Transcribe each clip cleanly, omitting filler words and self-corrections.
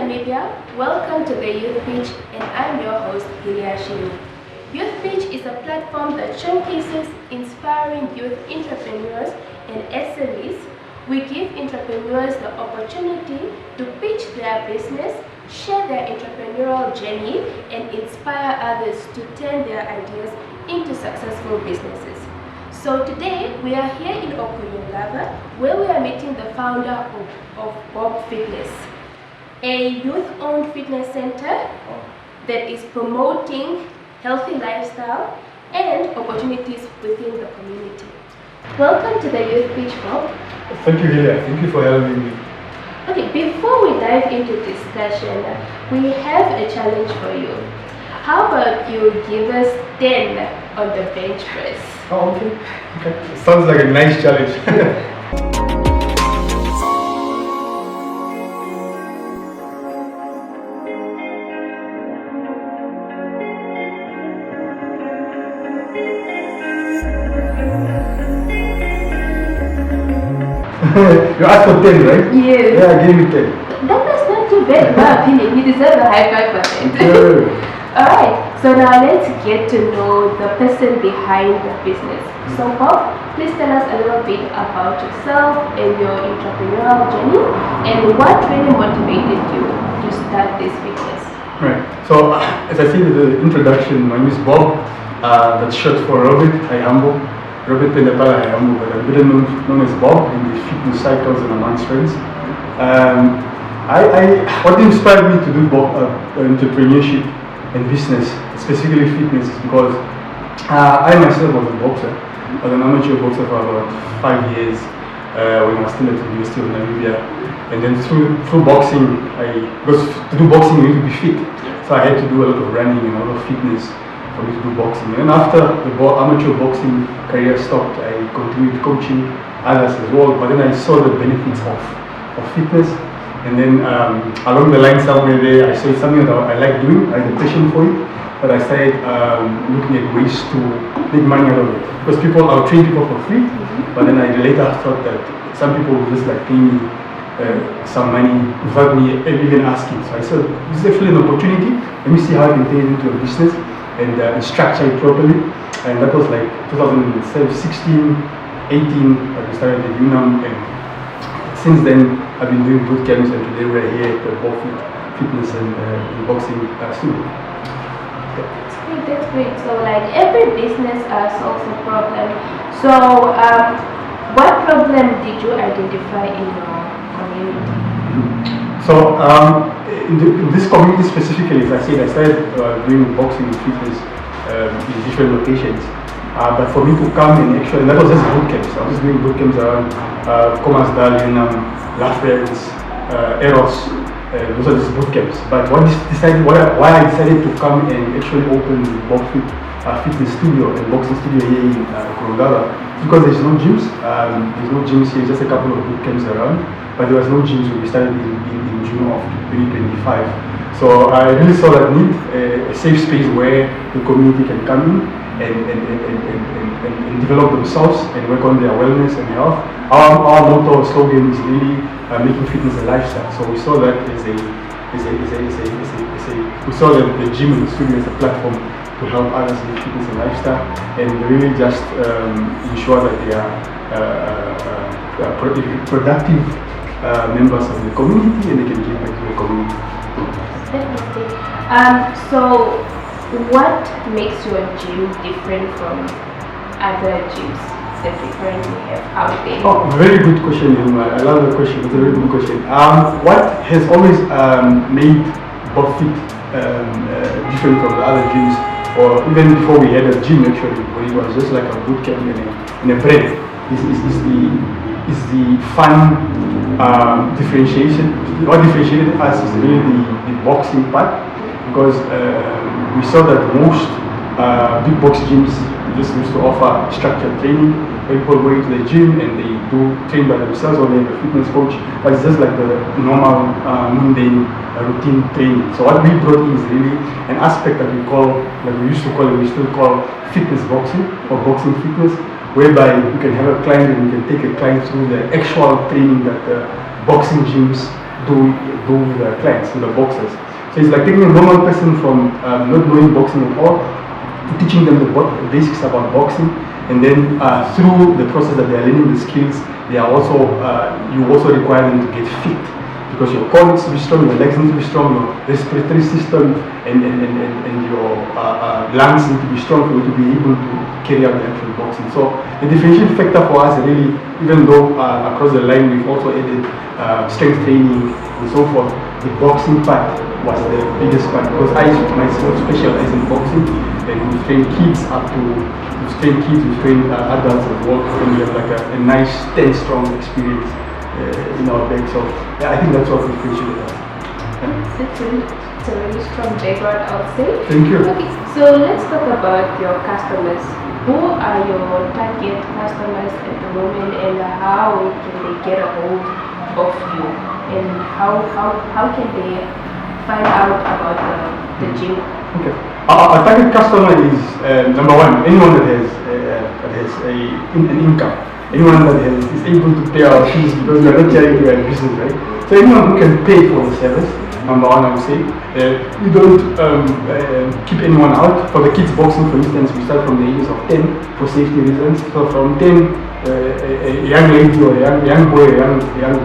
Namibia, welcome to the Youth Pitch, and I'm your host, Hilia Shiru. Youth Pitch is a platform that showcases inspiring youth entrepreneurs and SMEs. We give entrepreneurs the opportunity to pitch their business, share their entrepreneurial journey, and inspire others to turn their ideas into successful businesses. So today we are here in Okuyungaba, where we are meeting the founder of BobFit, a youth-owned fitness center that is promoting healthy lifestyle and opportunities within the community. Welcome to the Youth Pitch, Bob. Thank you, Hilia. Thank you for having me. Okay, before we dive into discussion, we have a challenge for you. How about you give us 10 on the bench press? Oh, okay. Sounds like a nice challenge. You asked for 10, right? Yes. Yeah, I gave you 10. That was not too bad, in my opinion. You deserve a high 5%. Sure. Alright, so now let's get to know the person behind the business. So Bob, please tell us a little bit about yourself and your entrepreneurial journey and what really motivated you to start this business. Right. So, as I said in the introduction, my name is Bob. That's short for Robert Hayambo. Robert Pendapala Hayambo, but I'm better known as Bob in the fitness cycles and amongst friends. What inspired me to do entrepreneurship and business, specifically fitness, is because I myself was a boxer. I was an amateur boxer for about 5 years when I was still at the University of Namibia. And then through boxing, because to do boxing you need to be fit. So I had to do a lot of running and a lot of fitness for me to do boxing. And after the amateur boxing career stopped, I continued coaching others as well. But then I saw the benefits of fitness. And then along the line somewhere there, I saw something that I like doing. I had a passion for it. But I started looking at ways to make money out of it. Because I would train people for free. But then I later thought that some people would just like pay me some money without me even asking. So I said, this is actually an opportunity. Let me see how I can turn it into a business and structure it properly. And that was like 2016, 18, I started at UNAM. And since then, I've been doing boot camps, and today we're here at the BobFit Fitness and Boxing Studio. That's great. So like every business solves a problem. So what problem did you identify in your community? So in this community specifically, as I said, I started doing boxing and fitness in different locations. But for me to come and actually, that was just boot camps. I was just doing boot camps around Komasdal, Lafayette, Eros. Those are just boot camps. But why I decided to come and actually open the BobFit fitness studio and boxing studio here in Kurugaba, because there's no gyms. There's no gyms here, just a couple of boot camps around. But there was no gyms when we started in June of 2025. So I really saw that need, a safe space where the community can come in and develop themselves and work on their wellness and health. Our motto or slogan is really making fitness a lifestyle. So we saw that we saw that the gym and the studio as a platform to help others make fitness a lifestyle and really just ensure that they are productive members of the community and they can give back to the community. Definitely. So what makes your gym different from other gyms that we currently have out there? Oh, very good question, I love the question. It's a very good question. What has always made BobFit different from the other gyms, or even before we had a gym actually, when it was just like a boot camp in a bread, is the fun differentiation. What differentiated us is really the boxing part, because we saw that most big box gyms just used to offer structured training. People go into the gym and they do train by themselves or they have a fitness coach, but it's just like the normal mundane routine training. So what we brought in is really an aspect that we used to call it, we still call fitness boxing or boxing fitness, whereby you can have a client and you can take a client through the actual training that the boxing gyms do with the clients, with the boxers. So it's like taking a normal person from not knowing boxing at all to teaching them the basics about boxing, and then through the process that they are learning the skills, they are also you also require them to get fit, because your core needs to be strong, your legs need to be strong, your respiratory system and your lungs need to be strong for you to be able to carry out the actual boxing. So the differentiating factor for us really, even though across the line we've also added strength training and so forth, the boxing part was the biggest part, because I myself specialize in boxing, and we train kids up to, we train adults as well, and we have like a nice 10 strong experience in our bag. So yeah, I think that's what we appreciate us. It's a really strong background, I would say. Thank you. Okay, so let's talk about your customers. Who are your target customers at the moment, and how can they get a hold of you, and how can they find out about the gym? Okay. Our target customer is number one, anyone that has an income, anyone that is able to pay our fees, because we are not charity, we are a business, right? So anyone who can pay for the service, number one, I would say. We don't keep anyone out. For the kids boxing, for instance, we start from the ages of 10 for safety reasons. So from 10, a young lady or a young boy, a young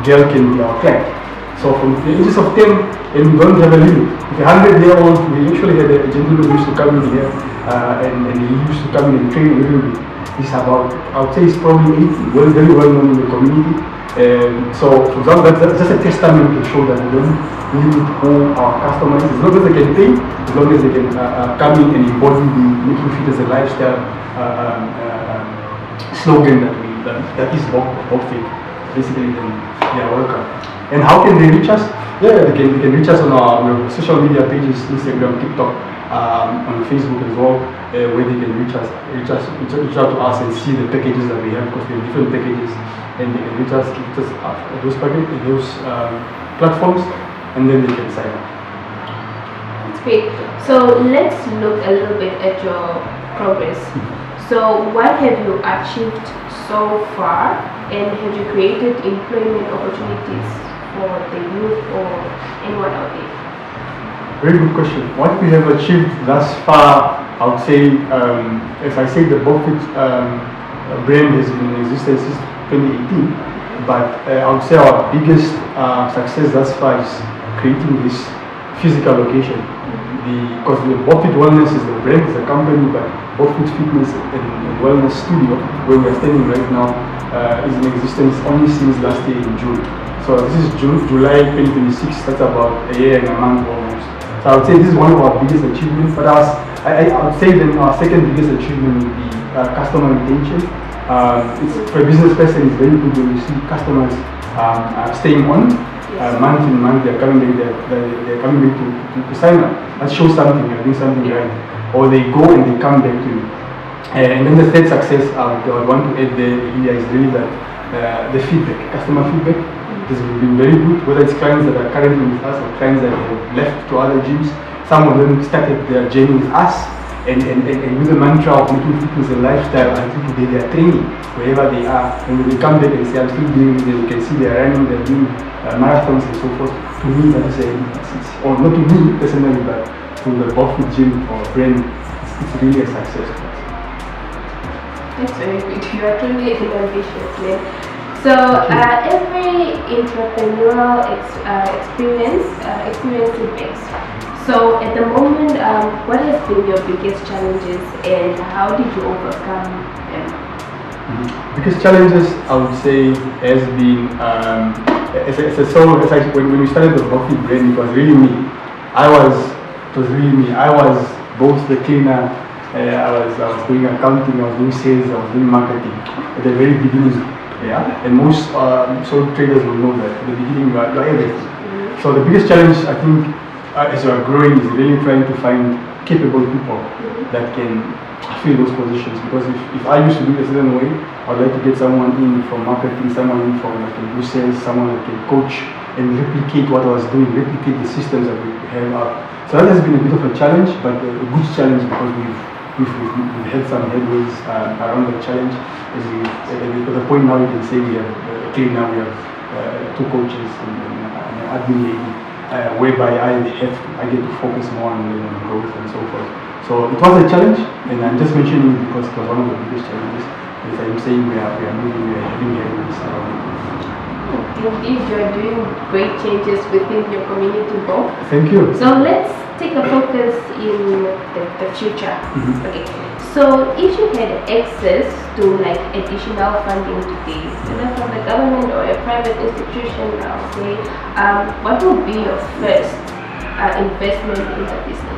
girl can be our client. So from the ages of 10, and we don't have a limit. If a 100-year-old, we actually had a gentleman who used to come in here, and he used to come in and train a little bit. He's about, I would say he's probably 80, very well known in the community. So for example, that's just a testament to show that we don't limit who our customer is. As long as they can pay, as long as they can come in and embody the making fit as a lifestyle slogan that is BobFit, basically, then they are welcome. And how can they reach us? Yeah, they can reach us on our social media pages, Instagram, TikTok, on Facebook as well, where they can reach out to us and see the packages that we have, because we have different packages, and they can reach us those packages, those platforms, and then they can sign up. That's great. So let's look a little bit at your progress. So what have you achieved so far, and have you created employment opportunities for the youth or anyone out there? Very good question. What we have achieved thus far, I would say, if I say the BobFit brand has been in existence since 2018, but I would say our biggest success thus far is creating this physical location. Because the BobFit Wellness is the brand, is a company, but BobFit Fitness and Wellness Studio, where we are standing right now, is in existence only since last year in June. So this is July 2026, that's about a year and a month almost. So I would say this is one of our biggest achievements. But I would say then our second biggest achievement would be customer retention. For a business person, it's very good when you see customers staying on. Month in month, they're coming back, they're coming back to sign up. That shows something, you're doing something right. Or they go and they come back to you. And then the third success I would want to add there is really that the feedback, customer feedback, has been very good, whether it's clients that are currently with us or clients that have left to other gyms. Some of them started their journey with us, and with the mantra of making fitness a lifestyle until today they are training wherever they are. And when they come back and say, I'm still doing this, you can see they are running, they're doing marathons and so forth. To me, that is or not to me personally, but to the BobFit gym or brand, it's really a success. That's very good. You are truly ambitious, man. So every entrepreneurial experience impacts. So at the moment, what has been your biggest challenges, and how did you overcome them? Biggest challenges, I would say, has been when we started the BobFit brand, it was really me. I was both the cleaner. I was doing accounting, I was doing sales, I was doing marketing at the very beginning. Yeah, and most sole traders will know that at the beginning you are everything. So the biggest challenge, I think, as you are growing, is really trying to find capable people that can fill those positions. Because if I used to do it a certain way, I'd like to get someone in from marketing, someone in from that can do sales, someone that can coach and replicate what I was doing, replicate the systems that we have up. So that has been a bit of a challenge, but a good challenge, because we've had some headways around the challenge. To the point now, you can say we have cleaner, we have two coaches and an admin lady, whereby I get to focus more on growth and so forth. So it was a challenge, and I'm just mentioning it because it was one of the biggest challenges. As I'm saying, we are moving, we are having headwinds around it. Indeed, you are doing great changes within your community, Bob. Thank you. So let's take a focus in the future. Mm-hmm. Okay. So if you had access to like additional funding today, whether from the government or a private institution, I'll say, what would be your first investment in the business?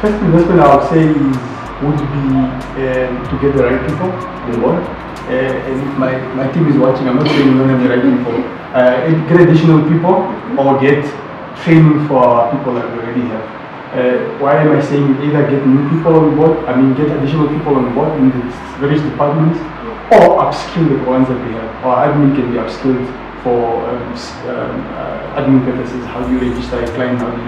First investment I would say would be to get the right people on board. And if my team is watching, I'm not saying we don't have the right people. Get additional people or get training for our people that we already have. Why am I saying either get new people on board, get additional people on board in the various departments, or upskill the ones that we have. Our admin can be upskilled for admin purposes. How do you register a client? How do you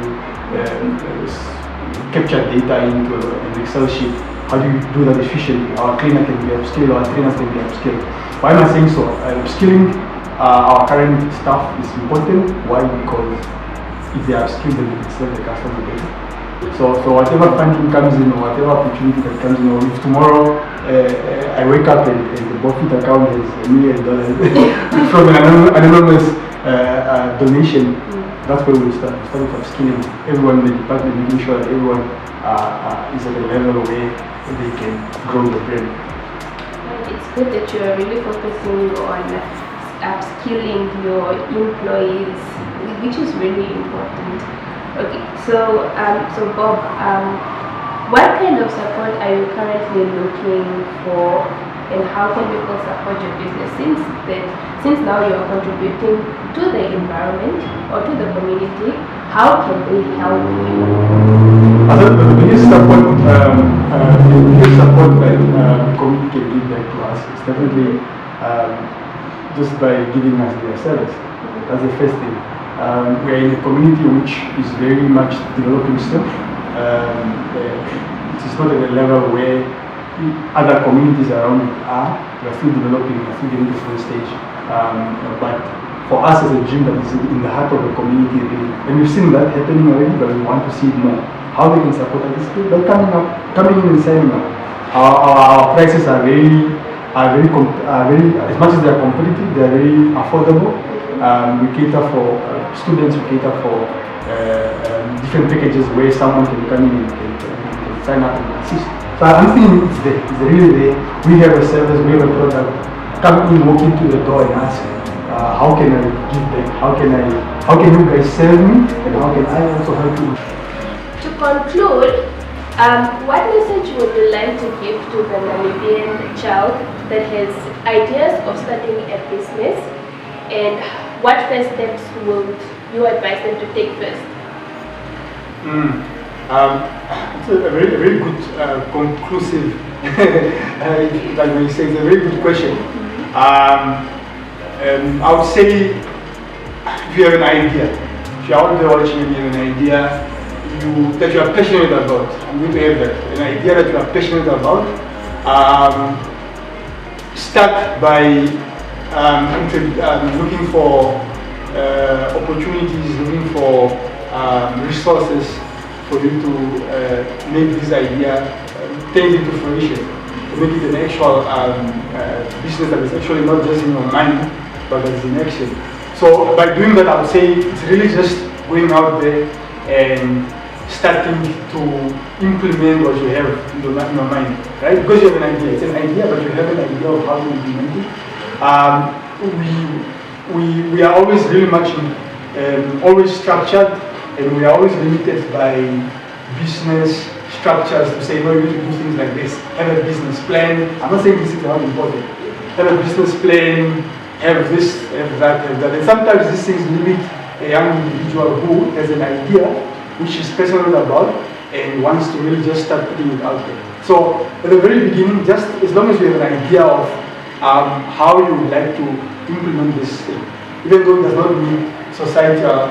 capture data into an Excel sheet? How do you do that efficiently? Our cleaner can be upskilled, our trainers can be upskilled. Why am I saying so? Upskilling our current staff is important. Why? Because if they are upskilled, then they can serve the customer better. So whatever funding comes in, or whatever opportunity that comes in, or if tomorrow I wake up and the BobFit account has $1 million from an anonymous donation, that's where we start. We start with upskilling everyone in the department, making sure that everyone is at a level where they can grow the brand. It's good that you are really focusing on upskilling your employees, which is really important. Okay, so Bob, what kind of support are you currently looking for, and how can people support your business since now you are contributing to the environment or to the community? How can they help you? The biggest support that the community can give back to us is definitely just by giving us their service. That's the first thing. We are in a community which is very much developing still. It is not at a level where other communities around it are. We are still developing, we are still getting to the first stage. But for us as a gym that is in the heart of the community, really, and we've seen that happening already, but we want to see it more. How they can support us by coming in and signing up. Our prices are very, as much as they are competitive, they are very affordable. We cater for students, we cater for different packages where someone can come in and can sign up and assist. So I'm thinking it's there, it's really there. We have a service, we have a product. Come in, walk into the door and ask, how can I give back? How can you guys serve me? And how can I also help you? To conclude, what message would you like to give to the Namibian child that has ideas of starting a business, and what first steps would you advise them to take first? It's a very good, conclusive, like we say, it's a very good question. I would say, if you have an idea, if you're out there watching and you have an idea that you are passionate about, I'm going to have that, an idea that you are passionate about, start by looking for opportunities, looking for resources for you to make this idea turn into fruition, to make it an actual business that is actually not just in your mind, but that is in action. So by doing that, I would say it's really just going out there and starting to implement what you have in your mind, right? Because you have an idea, it's an idea, but you have an idea of how to implement it. We are always really much always structured, and we are always limited by business structures to say, no, you need to do things like this. Have a business plan. I'm not saying this is not important. Have a business plan, have this, have that, have that. And sometimes these things limit a young individual who has an idea which is passionate about and wants to really just start putting it out there. So at the very beginning, just as long as you have an idea of how you would like to implement this thing, even though it does not meet societal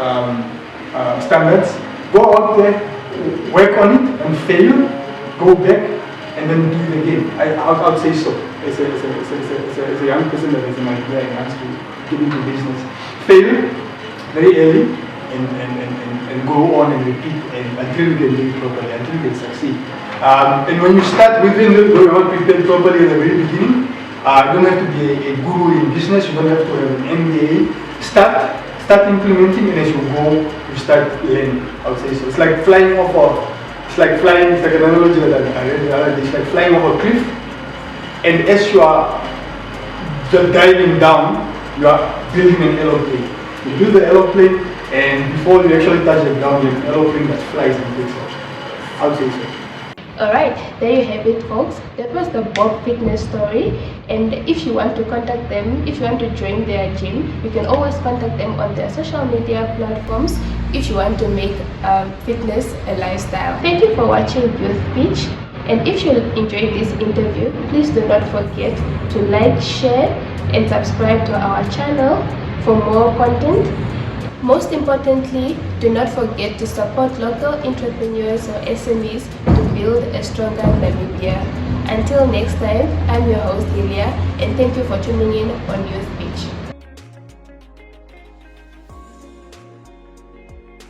standards, go out there, work on it and fail, go back and then do it again. I would say so. as a young person that is an idea and wants to get into business, fail very early and go on and repeat until you can do it properly, until you can succeed. And when you start within the you want to prepare properly at the very beginning, you don't have to be a guru in business, you don't have to have an MBA. Start implementing, and as you go, you start learning. I would say so. It's like flying off it's like an analogy that I read the other day. It's like flying off a cliff, and as you are just diving down, you are building an aeroplane. You build the aeroplane, and before you actually touch the ground, you have an aeroplane that flies and takes off. I would say so. Alright, there you have it folks. That was the Bob Fitness story, and if you want to contact them, if you want to join their gym, you can always contact them on their social media platforms if you want to make fitness a lifestyle. Thank you for watching Youth Pitch, and if you enjoyed this interview, please do not forget to like, share and subscribe to our channel for more content. Most importantly, do not forget to support local entrepreneurs or SMEs to build a stronger Namibia. Until next time, I'm your host Lilia, and thank you for tuning in on Youth Pitch.